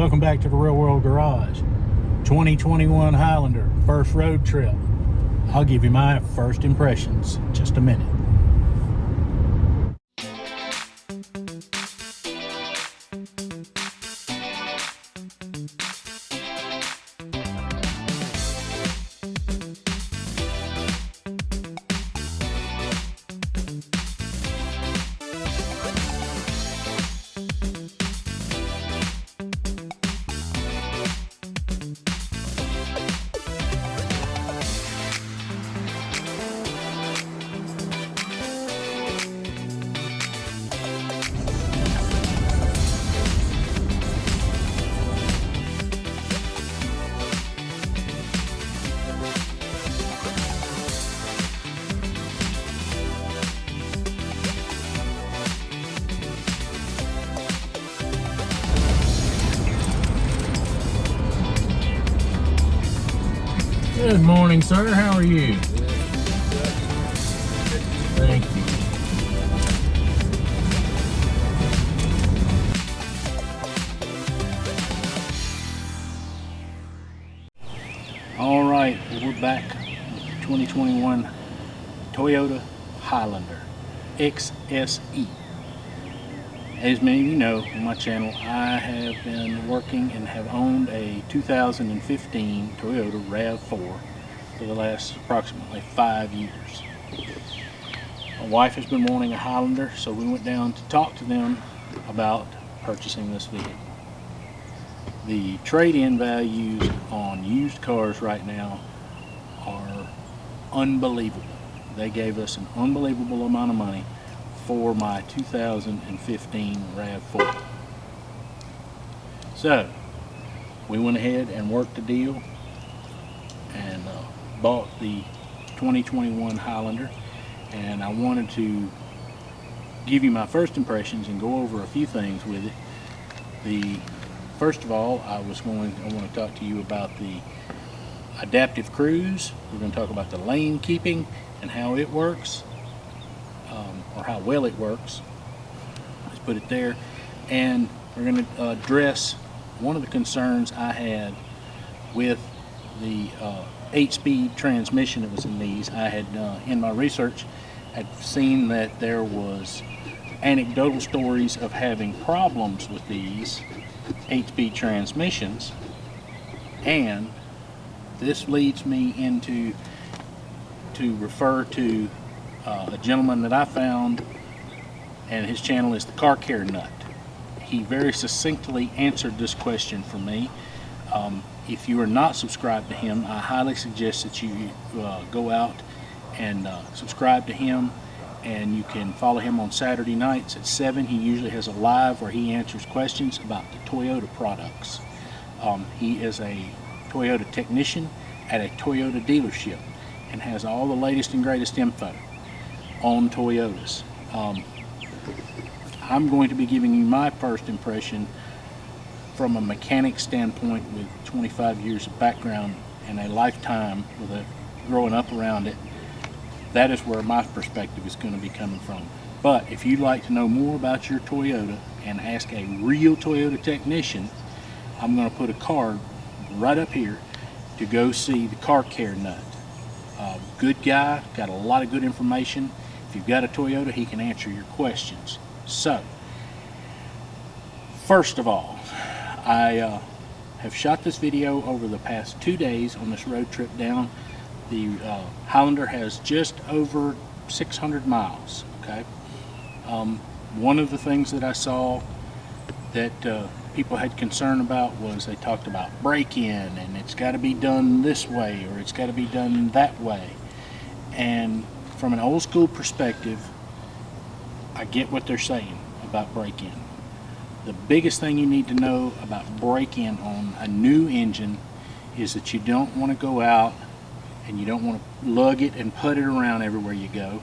welcome back to the Real World Garage. 2021 Highlander, first road trip. I'll give you my first impressions in just a minute. Good morning, sir. How are you? Thank you. All right, we're back with the 2021 Toyota Highlander XSE. As many of you know on my channel, I have been working and have owned a 2015 Toyota RAV4 for the last approximately 5 years. My wife has been wanting a Highlander, so we went down to talk to them about purchasing this vehicle. The trade-in values on used cars right now are unbelievable. They gave us an unbelievable amount of money for my 2015 RAV4. So we went ahead and worked the deal and bought the 2021 Highlander, and I wanted to give you my first impressions and go over a few things with it. First of all, I want to talk to you about the adaptive cruise. We're going to talk about the lane keeping and how it works. Or how well it works, let's put it there. And we're going to address one of the concerns I had with the 8-speed transmission that was in these. I had, in my research, had seen that there was anecdotal stories of having problems with these 8-speed transmissions, and this leads me into to refer to a gentleman that I found, and his channel is the Car Care Nut. He very succinctly answered this question for me. If you are not subscribed to him, I highly suggest that you go out and subscribe to him, and you can follow him on Saturday nights at 7. He usually has a live where he answers questions about the Toyota products. He is a Toyota technician at a Toyota dealership and has all the latest and greatest info on Toyotas. I'm going to be giving you my first impression from a mechanic standpoint with 25 years of background and a lifetime with growing up around it. That is where my perspective is going to be coming from. But if you'd like to know more about your Toyota and ask a real Toyota technician, I'm going to put a card right up here to go see the Car Care Nut. Good guy, got a lot of good information. If you've got a Toyota, he can answer your questions. So, first of all, I have shot this video over the past 2 days on this road trip down. The Highlander has just over 600 miles, okay? One of the things that I saw that people had concern about was they talked about break-in, and it's got to be done this way or it's got to be done that way. And from an old school perspective, I get what they're saying about break-in. The biggest thing you need to know about break-in on a new engine is that you don't want to go out and you don't want to lug it and put it around everywhere you go.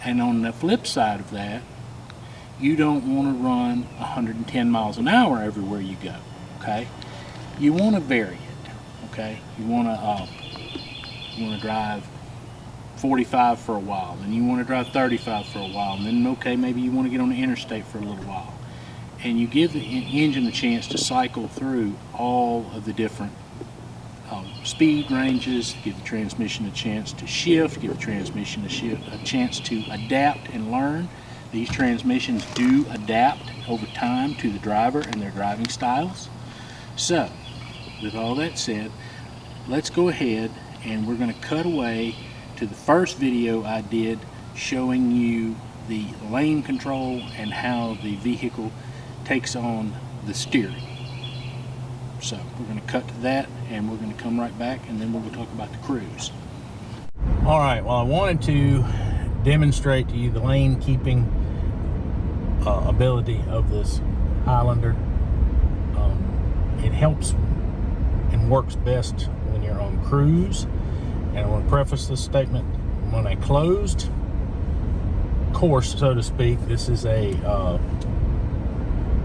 And on the flip side of that, you don't want to run 110 miles an hour everywhere you go, okay? You want to vary it, okay? You want to drive 45 for a while, then you want to drive 35 for a while, and then okay, maybe you want to get on the interstate for a little while. and you give the engine a chance to cycle through all of the different speed ranges, give the transmission a chance to shift, give the transmission a chance to adapt and learn. These transmissions do adapt over time to the driver and their driving styles. So, with all that said, let's go ahead and we're going to cut away to the first video I did showing you the lane control and how the vehicle takes on the steering. So we're going to cut to that and we're going to come right back, and then we're going to talk about the cruise. Alright, well, I wanted to demonstrate to you the lane keeping ability of this Highlander. It helps and works best when you're on cruise. And I want to preface this statement, when I closed course, so to speak, this is a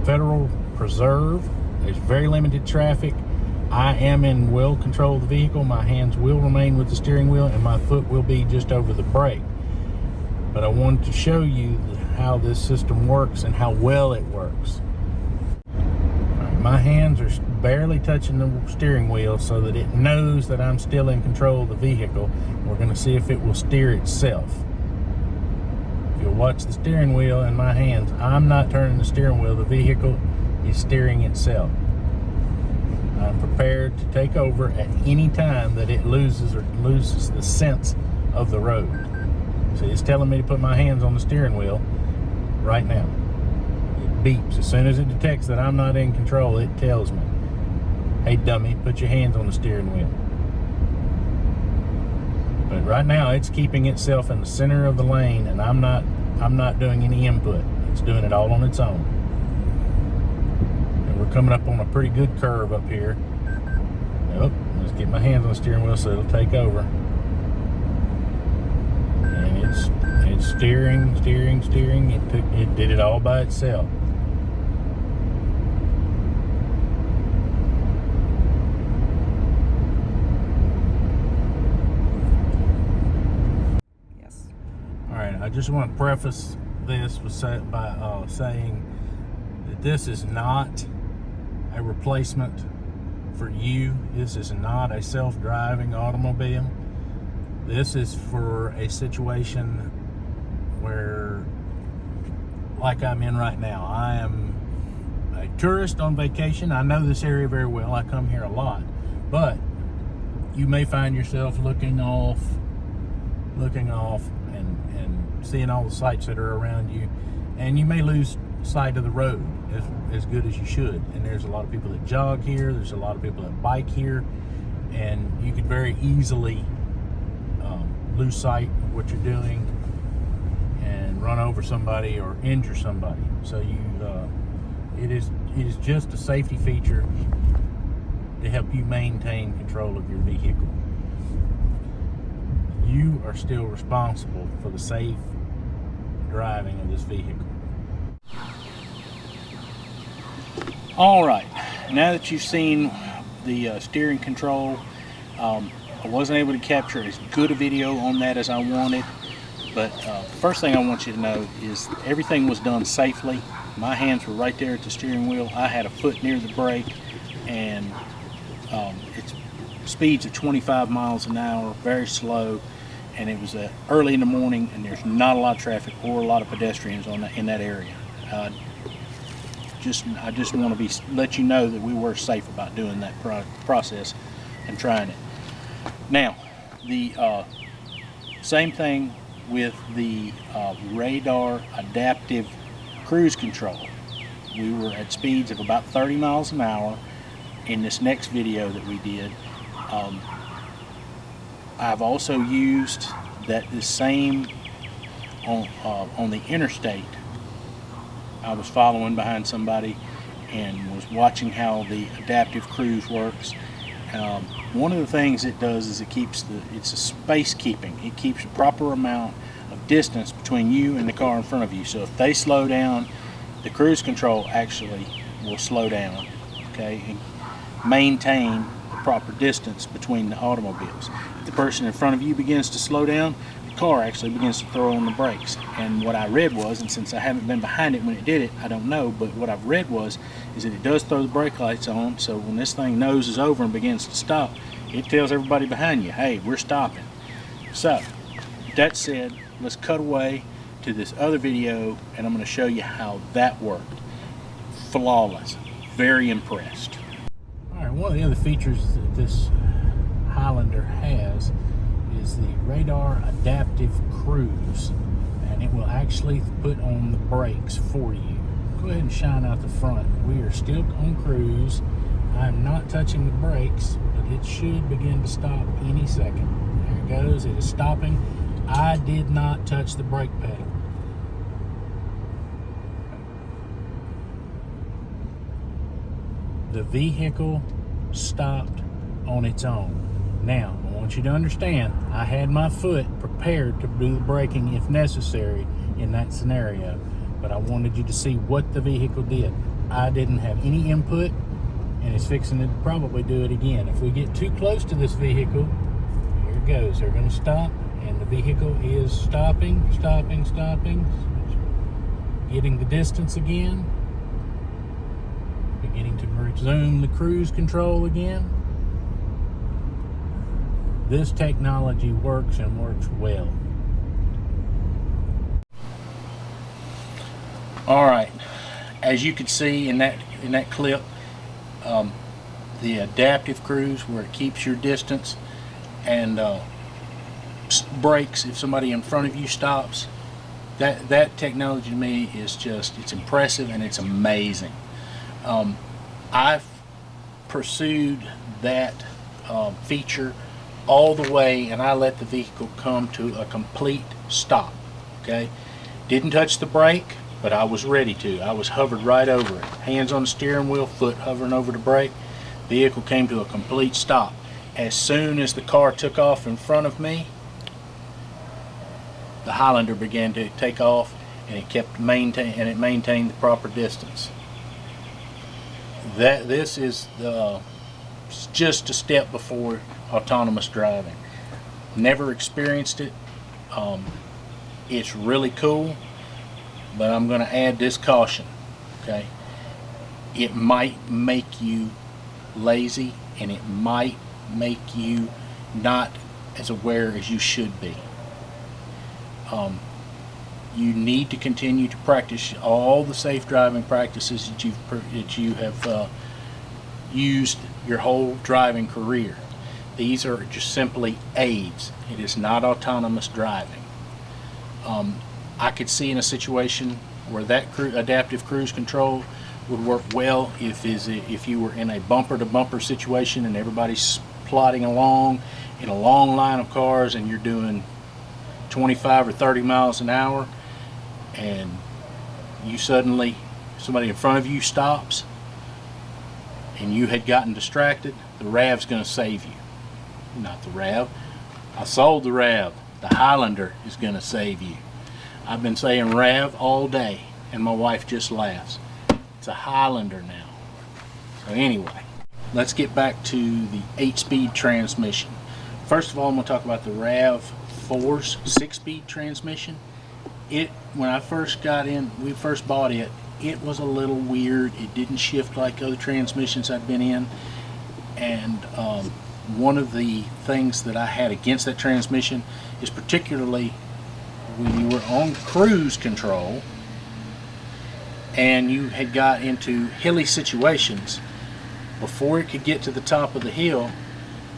federal preserve. There's very limited traffic. I am in wheel control of the vehicle. My hands will remain with the steering wheel and my foot will be just over the brake. But I wanted to show you how this system works and how well it works. Right, my hands are barely touching the steering wheel so that it knows that I'm still in control of the vehicle. We're going to see if it will steer itself. If you'll watch the steering wheel in my hands, I'm not turning the steering wheel. The vehicle is steering itself. I'm prepared to take over at any time that it loses the sense of the road. So it's telling me to put my hands on the steering wheel right now. It beeps. As soon as it detects that I'm not in control, it tells me, hey dummy, put your hands on the steering wheel. But right now it's keeping itself in the center of the lane, and I'm not doing any input. It's doing it all on its own. And we're coming up on a pretty good curve up here. Nope, let's get my hands on the steering wheel so it'll take over. And it's steering. It did it all by itself. I just want to preface this by saying that this is not a replacement for you. This is not a self-driving automobile. This is for a situation where, like I'm in right now, I am a tourist on vacation. I know this area very well. I come here a lot. But you may find yourself looking off and seeing all the sights that are around you, and you may lose sight of the road as good as you should. And there's a lot of people that jog here, there's a lot of people that bike here, and you could very easily lose sight of what you're doing and run over somebody or injure somebody. So it is just a safety feature to help you maintain control of your vehicle. You are still responsible for the safe driving of this vehicle. All right, now that you've seen the steering control, I wasn't able to capture as good a video on that as I wanted, but first thing I want you to know is everything was done safely. My hands were right there at the steering wheel. I had a foot near the brake, and it's speeds of 25 miles an hour, very slow. And it was early in the morning, and there's not a lot of traffic or a lot of pedestrians in that area. I just want to let you know that we were safe about doing that process and trying it. Now, the same thing with the radar adaptive cruise control. We were at speeds of about 30 miles an hour in this next video that we did. I've also used the same on the interstate. I was following behind somebody and was watching how the adaptive cruise works. One of the things it does is it's a space keeping. It keeps a proper amount of distance between you and the car in front of you. So if they slow down, the cruise control actually will slow down, okay, and maintain the proper distance between the automobiles. If the person in front of you begins to slow down, the car actually begins to throw on the brakes. And what I read was, and since I haven't been behind it when it did it, I don't know, but what I've read is that it does throw the brake lights on, so when this thing noses over and begins to stop, it tells everybody behind you, hey, we're stopping. So, that said, let's cut away to this other video, and I'm going to show you how that worked. Flawless. Very impressed. Alright, one of the other features that this Highlander has is the radar adaptive cruise, and it will actually put on the brakes for you. Go ahead and shine out the front. We are still on cruise. I'm not touching the brakes, but it should begin to stop any second. There it goes. It is stopping. I did not touch the brake pedal. The vehicle stopped on its own. Now, I want you to understand, I had my foot prepared to do the braking if necessary in that scenario, but I wanted you to see what the vehicle did. I didn't have any input, and it's fixing to probably do it again. If we get too close to this vehicle, here it goes. They're going to stop, and the vehicle is stopping, getting the distance again, beginning to resume the cruise control again. This technology works and works well. Alright, as you can see in that clip, the adaptive cruise, where it keeps your distance and brakes if somebody in front of you stops, that technology to me is just, it's impressive and it's amazing. I've pursued that feature all the way, and I let the vehicle come to a complete stop. Okay, didn't touch the brake, but I was ready to. I was hovered right over it, hands on the steering wheel, foot hovering over the brake. Vehicle came to a complete stop. As soon as the car took off in front of me, the Highlander began to take off, and it maintained the proper distance. This is just a step before autonomous driving. Never experienced it. It's really cool, but I'm going to add this caution. Okay, it might make you lazy, and it might make you not as aware as you should be. You need to continue to practice all the safe driving practices that you have used your whole driving career. These are just simply aids. It is not autonomous driving. I could see in a situation where that adaptive cruise control would work well if you were in a bumper-to-bumper situation and everybody's plodding along in a long line of cars and you're doing 25 or 30 miles an hour, and somebody in front of you stops and you had gotten distracted, the RAV's going to save you. Not the RAV. I sold the RAV. The Highlander is going to save you. I've been saying RAV all day, and my wife just laughs. It's a Highlander now. So anyway, let's get back to the 8-speed transmission. First of all, I'm going to talk about the RAV4's 6-speed transmission. When I first we first bought it, it was a little weird. It didn't shift like other transmissions I'd been in, and one of the things that I had against that transmission is particularly when you were on cruise control and you had got into hilly situations, before it could get to the top of the hill,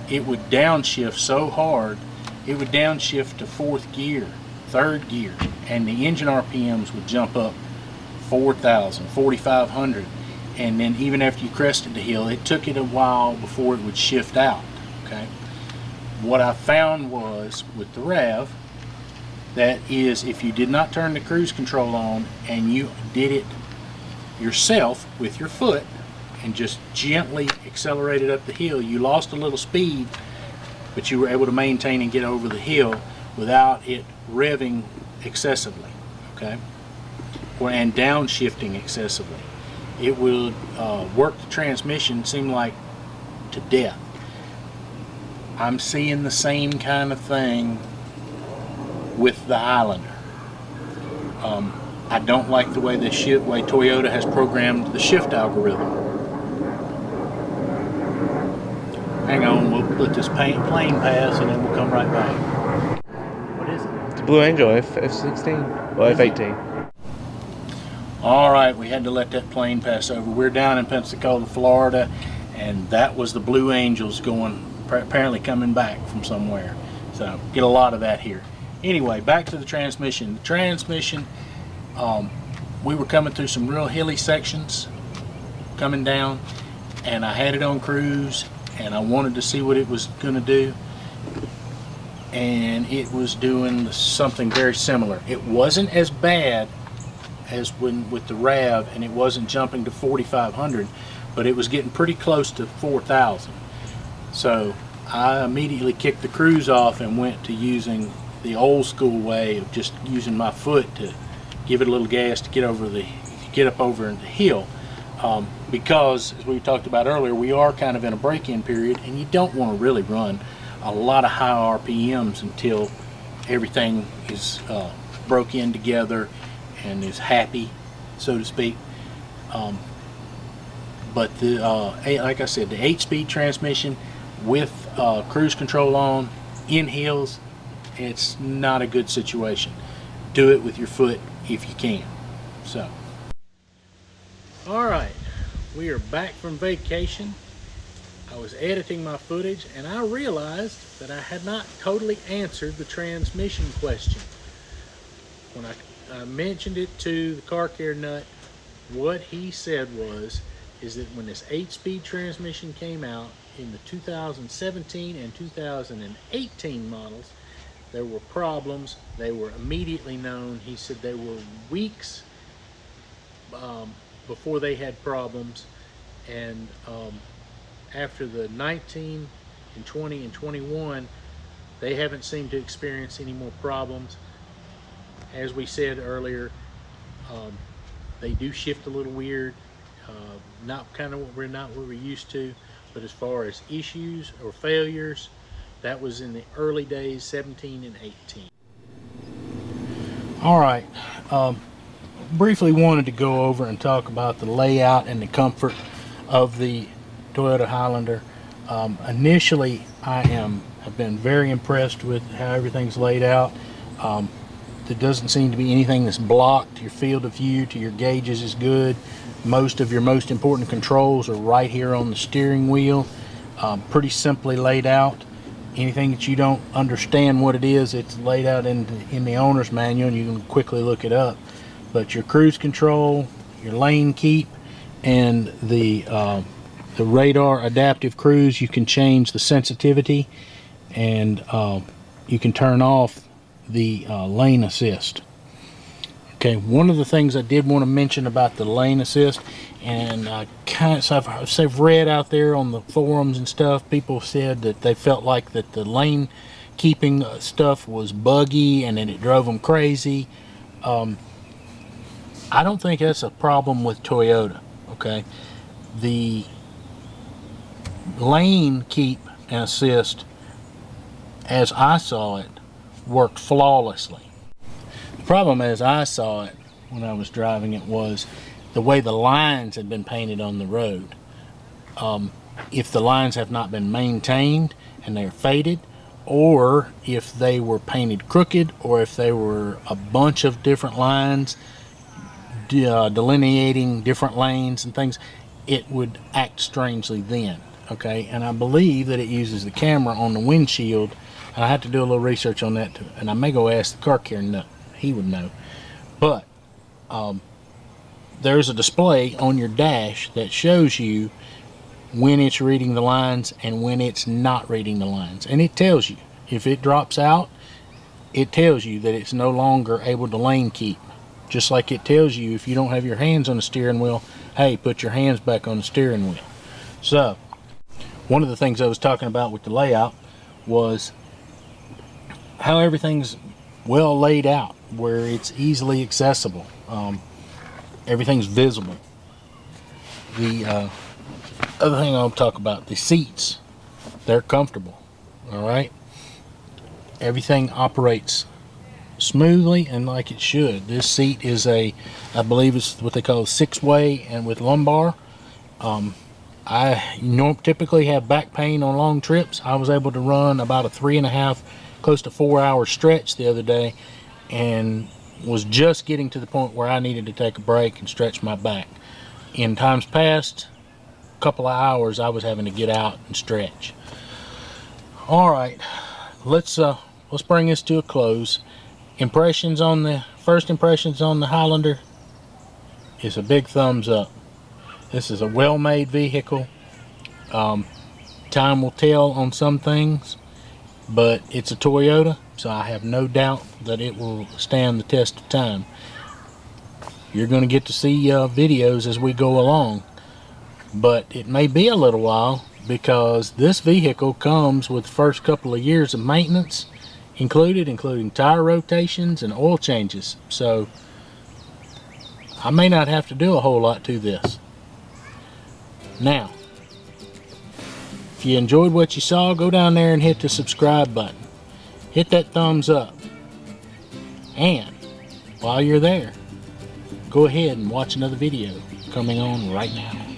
it would downshift so hard, it would downshift to 4th gear, 3rd gear, and the engine RPMs would jump up 4,000, 4,500, and then even after you crested the hill, it took it a while before it would shift out. Okay, what I found was with the RAV, that is, if you did not turn the cruise control on and you did it yourself with your foot and just gently accelerated up the hill, you lost a little speed, but you were able to maintain and get over the hill without it revving excessively. Okay, and downshifting excessively. It will work the transmission, seem like, to death. I'm seeing the same kind of thing with the Highlander. I don't like the way way Toyota has programmed the shift algorithm. Hang on, we'll let this plane pass and then we'll come right back. What is it? It's a Blue Angel F-16. Well, F-18. All right, we had to let that plane pass over. We're down in Pensacola, Florida, and that was the Blue Angels apparently coming back from somewhere. So get a lot of that here. Anyway, back to the transmission. The transmission, we were coming through some real hilly sections coming down, and I had it on cruise, and I wanted to see what it was going to do, and it was doing something very similar. It wasn't as bad as with the RAV, and it wasn't jumping to 4,500, but it was getting pretty close to 4,000. So I immediately kicked the cruise off and went to using the old school way of just using my foot to give it a little gas to get up over the hill, because as we talked about earlier, we are kind of in a break-in period, and you don't want to really run a lot of high RPMs until everything is broke in together and is happy, so to speak. But like I said, the 8-speed transmission with cruise control on in hills, it's not a good situation. Do it with your foot if you can. So, all right, we are back from vacation. I was editing my footage and I realized that I had not totally answered the transmission question. When I mentioned it to the car care nut, what he said is that when this 8-speed transmission came out in the 2017 and 2018 models, there were problems. They were immediately known. He said they were weeks before they had problems, and after the 19 and 20 and 21, they haven't seemed to experience any more problems. As we said earlier, they do shift a little weird, not what we're used to, but as far as issues or failures, that was in the early days, 17 and 18. All right, briefly wanted to go over and talk about the layout and the comfort of the Toyota Highlander. Initially, have been very impressed with how everything's laid out. There doesn't seem to be anything that's blocked. Your field of view to your gauges is good. Most of your most important controls are right here on the steering wheel. Pretty simply laid out. Anything that you don't understand what it is, it's laid out in the owner's manual, and you can quickly look it up. But your cruise control, your lane keep, and the radar adaptive cruise, you can change the sensitivity, and you can turn off the lane assist. Okay, one of the things I did want to mention about the lane assist, and I've read out there on the forums and stuff, people said that they felt like that the lane keeping stuff was buggy and that it drove them crazy. I don't think that's a problem with Toyota. Okay, the lane keep and assist, as I saw it, worked flawlessly. The problem as I saw it when I was driving it was the way the lines had been painted on the road. If the lines have not been maintained and they're faded, or if they were painted crooked, or if they were a bunch of different lines delineating different lanes and things, it would act strangely then. Okay, and I believe that it uses the camera on the windshield, and I have to do a little research on that too, and I may go ask the car care nut, he would know. But there's a display on your dash that shows you when it's reading the lines and when it's not reading the lines, and it tells you if it drops out. It tells you that it's no longer able to lane keep, just like it tells you if you don't have your hands on the steering wheel, hey, put your hands back on the steering wheel. So one of the things I was talking about with the layout was how everything's well laid out, where it's easily accessible. Everything's visible. The other thing I'll talk about, the seats, they're comfortable. All right, everything operates smoothly and like it should. This seat is I believe it's what they call a 6-way and with lumbar. I typically have back pain on long trips. I was able to run about a 3.5, close to 4-hour stretch the other day, and was just getting to the point where I needed to take a break and stretch my back. In times past, a couple of hours, I was having to get out and stretch. All right, let's bring this to a close. First impressions on the Highlander is a big thumbs up. This is a well-made vehicle. Time will tell on some things, but it's a Toyota, so I have no doubt that it will stand the test of time. You're going to get to see videos as we go along, but it may be a little while because this vehicle comes with the first couple of years of maintenance including tire rotations and oil changes. So I may not have to do a whole lot to this. Now, if you enjoyed what you saw, go down there and hit the subscribe button. Hit that thumbs up. And while you're there, go ahead and watch another video coming on right now.